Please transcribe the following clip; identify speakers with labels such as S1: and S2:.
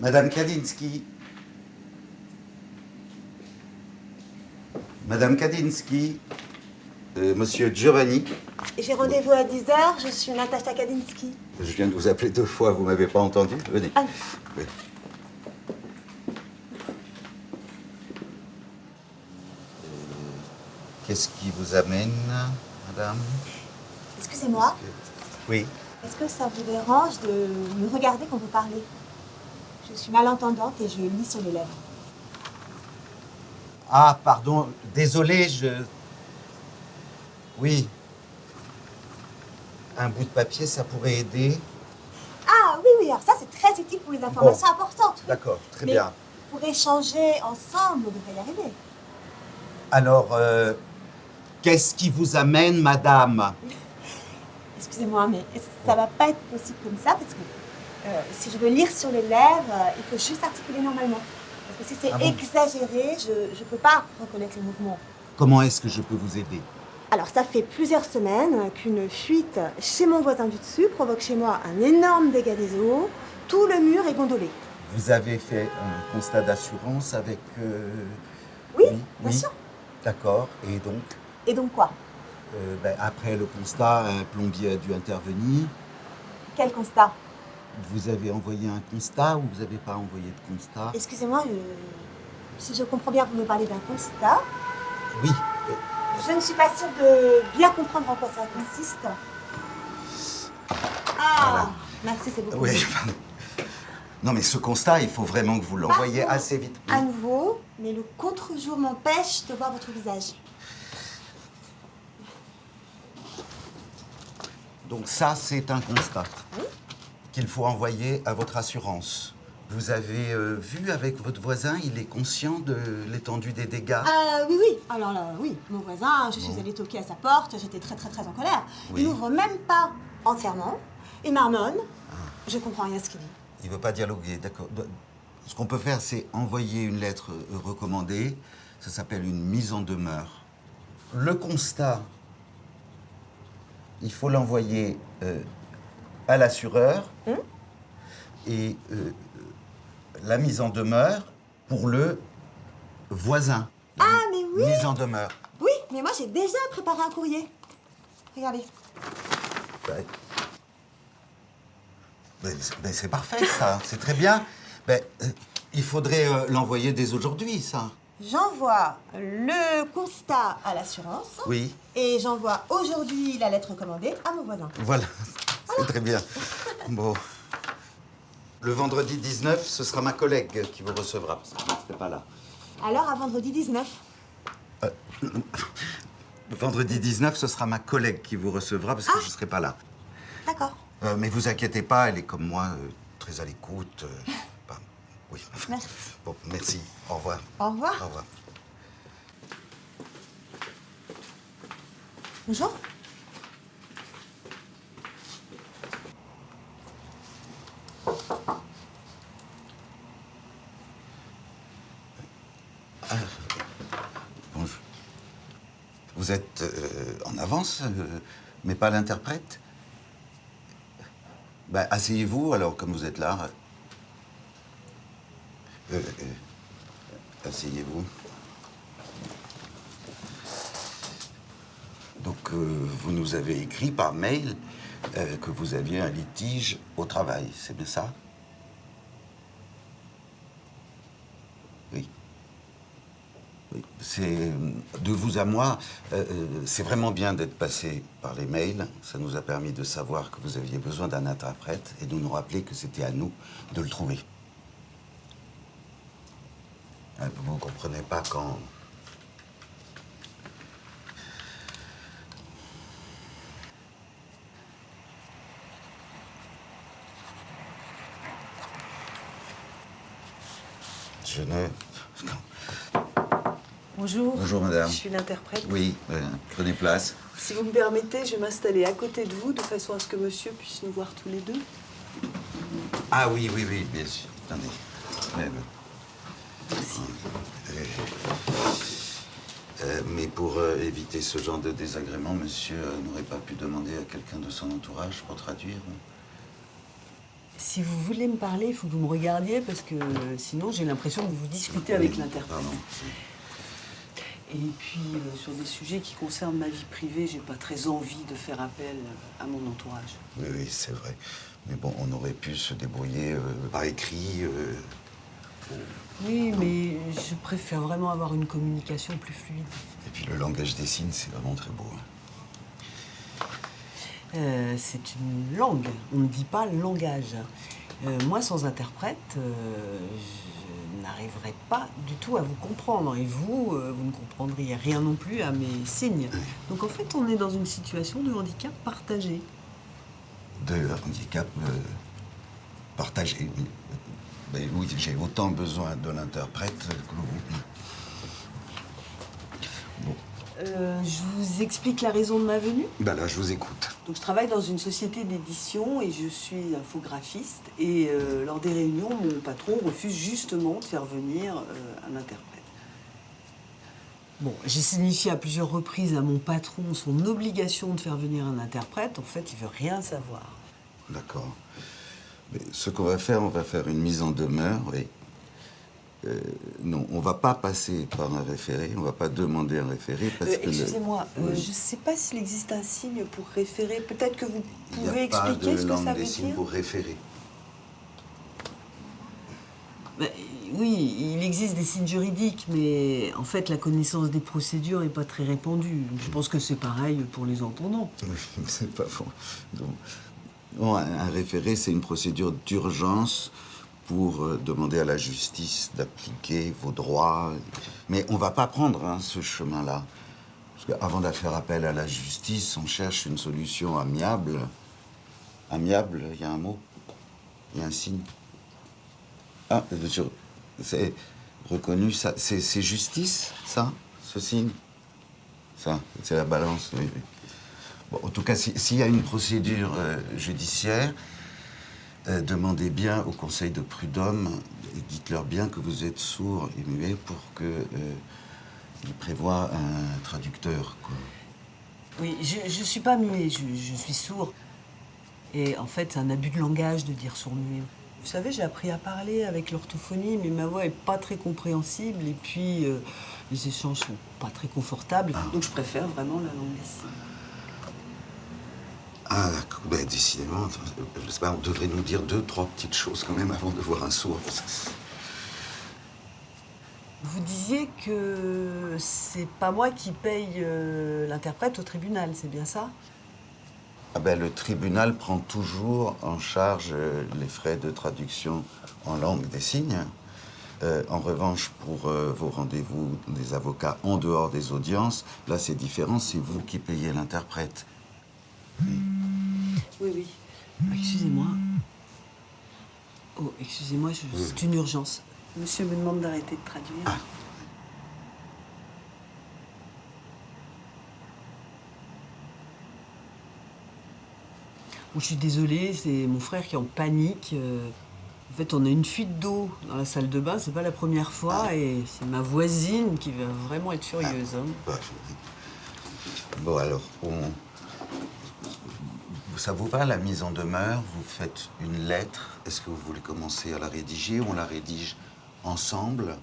S1: Madame Kadinsky. Madame Kadinsky. Monsieur Giovanni.
S2: J'ai rendez-vous à 10h, je suis Natacha Kadinsky.
S1: Je viens de vous appeler 2 fois, vous m'avez pas entendu? Venez.
S2: Ah.
S1: Oui. Qu'est-ce qui vous amène, madame?
S2: Excusez-moi,
S1: Oui.
S2: est-ce que ça vous dérange de me regarder quand vous parlez? Je suis malentendante et je lis sur les lèvres.
S1: Ah, pardon, désolé, Oui. Un bout de papier, ça pourrait aider.
S2: Ah oui, alors ça c'est très utile pour les informations importantes. Oui.
S1: D'accord, très
S2: Mais
S1: bien.
S2: pour échanger ensemble, on devrait y arriver.
S1: Alors, qu'est-ce qui vous amène, madame?
S2: Excusez-moi, mais ça va pas être possible comme ça parce que si je veux lire sur les lèvres, il faut juste articuler normalement. Parce que si c'est exagéré, je peux pas reconnaître le mouvement.
S1: Comment est-ce que je peux vous aider?
S2: Alors, ça fait plusieurs semaines qu'une fuite chez mon voisin du dessus provoque chez moi un énorme dégât des eaux. Tout le mur est gondolé.
S1: Vous avez fait un constat d'assurance avec...
S2: Oui, bien sûr.
S1: D'accord, et donc?
S2: Et donc quoi?
S1: Après le constat, un plombier a dû intervenir.
S2: Quel constat?
S1: Vous avez envoyé un constat ou vous n'avez pas envoyé de constat?
S2: Excusez-moi, si je comprends bien, vous me parlez d'un constat.
S1: Oui.
S2: Je ne suis pas sûre de bien comprendre en quoi ça consiste. Ah,
S1: Voilà.
S2: merci, c'est beaucoup.
S1: Oui, pardon. Non, mais ce constat, il faut vraiment que vous l'envoyiez
S2: Pardon.
S1: assez vite.
S2: À nouveau, mais le contre-jour m'empêche de voir votre visage.
S1: Donc ça, c'est un constat
S2: Oui.
S1: qu'il faut envoyer à votre assurance. Vous avez vu avec votre voisin, il est conscient de l'étendue des dégâts?
S2: Oui, oui. Alors là, oui, mon voisin, je suis allée toquer à sa porte, j'étais très, très, très en colère.
S1: Oui.
S2: Il n'ouvre même pas entièrement. Il marmonne. Je comprends rien à ce qu'il dit.
S1: Il ne veut pas dialoguer, d'accord. Ce qu'on peut faire, c'est envoyer une lettre recommandée. Ça s'appelle une mise en demeure. Le constat, il faut l'envoyer à l'assureur et la mise en demeure pour le voisin. La
S2: mais oui.
S1: Mise en demeure.
S2: Oui, mais moi j'ai déjà préparé un courrier. Regardez.
S1: C'est parfait, ça. C'est très bien. Il faudrait l'envoyer dès aujourd'hui, ça.
S2: J'envoie le constat à l'assurance.
S1: Oui.
S2: Et j'envoie aujourd'hui la lettre recommandée à mon voisin.
S1: Voilà, c'est très bien. Bon. Le vendredi 19, ce sera ma collègue qui vous recevra, parce que je ne serai pas là.
S2: Alors, à vendredi 19.
S1: Le vendredi 19, ce sera ma collègue qui vous recevra, parce que je ne serai pas là.
S2: D'accord.
S1: Mais vous inquiétez pas, elle est comme moi, très à l'écoute. Oui.
S2: Merci.
S1: Bon, merci. Au revoir.
S2: Au revoir.
S1: Au revoir.
S2: Bonjour.
S1: Bonjour. Vous êtes en avance, mais pas l'interprète? Asseyez-vous, alors, comme vous êtes là. Asseyez-vous. Donc, vous nous avez écrit par mail que vous aviez un litige au travail, c'est bien ça? Oui. Oui. C'est de vous à moi, c'est vraiment bien d'être passé par les mails. Ça nous a permis de savoir que vous aviez besoin d'un interprète et de nous rappeler que c'était à nous de le trouver. Vous ne comprenez pas quand... Je ne...
S3: Bonjour.
S1: Bonjour, madame.
S3: Je suis l'interprète.
S1: Oui, prenez place.
S3: Si vous me permettez, je vais m'installer à côté de vous de façon à ce que monsieur puisse nous voir tous les deux.
S1: Ah oui, oui, oui, bien sûr. Attendez.
S3: Merci.
S1: Mais pour éviter ce genre de désagrément, monsieur n'aurait pas pu demander à quelqu'un de son entourage pour traduire?
S3: Si vous voulez me parler, il faut que vous me regardiez parce que sinon j'ai l'impression que vous discutez avec l'interprète.
S1: Pardon.
S3: Et puis sur des sujets qui concernent ma vie privée, j'ai pas très envie de faire appel à mon entourage.
S1: Oui, oui, c'est vrai. Mais bon, on aurait pu se débrouiller par écrit.
S3: Oui, mais je préfère vraiment avoir une communication plus fluide.
S1: Et puis le langage des signes, c'est vraiment très beau.
S3: C'est une langue, on ne dit pas langage. Moi, sans interprète, je n'arriverais pas du tout à vous comprendre. Et vous, vous ne comprendriez rien non plus à mes signes. Donc en fait, on est dans une situation de handicap partagé.
S1: De handicap partagé, oui. Mais oui, j'ai autant besoin de l'interprète que vous. Bon,
S3: Je vous explique la raison de ma venue.
S1: ben là, je vous écoute.
S3: Donc, je travaille dans une société d'édition et je suis infographiste. Et lors des réunions, mon patron refuse justement de faire venir un interprète. Bon, j'ai signifié à plusieurs reprises à mon patron son obligation de faire venir un interprète. En fait, il veut rien savoir.
S1: D'accord. Mais ce qu'on va faire, on va faire une mise en demeure, oui. Non, on va pas passer par un référé, on va pas demander un référé parce que...
S3: Excusez-moi,
S1: Oui.
S3: je ne sais pas s'il existe un signe pour référer. Peut-être que vous
S1: Il n'y
S3: pouvez
S1: a pas
S3: expliquer
S1: de
S3: ce que
S1: langue
S3: ça
S1: des
S3: veut
S1: signes
S3: dire.
S1: pour référer.
S3: Ben, oui, il existe des signes juridiques, mais en fait, la connaissance des procédures n'est pas très répandue. Donc, je pense que c'est pareil pour les entendants.
S1: Oui, c'est pas faux. Donc, bon, un référé, c'est une procédure d'urgence pour demander à la justice d'appliquer vos droits. Mais on va pas prendre ce chemin-là. Parce qu'avant de faire appel à la justice, on cherche une solution amiable. Amiable, il y a un mot, il y a un signe. Ah, c'est reconnu, ça, c'est justice, ça, ce signe? Ça, c'est la balance, oui. Oui. Bon, en tout cas, s'il y a une procédure judiciaire, demandez bien au conseil de prud'homme, et dites-leur bien que vous êtes sourd et muet pour qu'ils prévoient un traducteur, quoi.
S3: Oui, je suis pas muet, je suis sourd. Et en fait, c'est un abus de langage de dire sourd-muet. Vous savez, j'ai appris à parler avec l'orthophonie, mais ma voix est pas très compréhensible. Et puis, les échanges sont pas très confortables. Donc, je préfère vraiment la langue des signes.
S1: Ah, d'accord. Ben, décidément, je sais pas, on devrait nous dire 2-3 petites choses quand même avant de voir un sourd.
S3: Vous disiez que c'est pas moi qui paye l'interprète au tribunal, c'est bien ça?
S1: Ah ben, le tribunal prend toujours en charge les frais de traduction en langue des signes. En revanche, pour vos rendez-vous des avocats en dehors des audiences, là c'est différent, c'est vous qui payez l'interprète.
S3: Oui, oui. Excusez-moi. Oh, excusez-moi, c'est une urgence. Monsieur me demande d'arrêter de traduire.
S1: Ah.
S3: Bon, je suis désolée, c'est mon frère qui est en panique. En fait, on a une fuite d'eau dans la salle de bain, c'est pas la première fois, et c'est ma voisine qui va vraiment être furieuse. Hein.
S1: Bah, bon, alors, ça vous va la mise en demeure? Vous faites une lettre. Est-ce que vous voulez commencer à la rédiger ou on la rédige ensemble?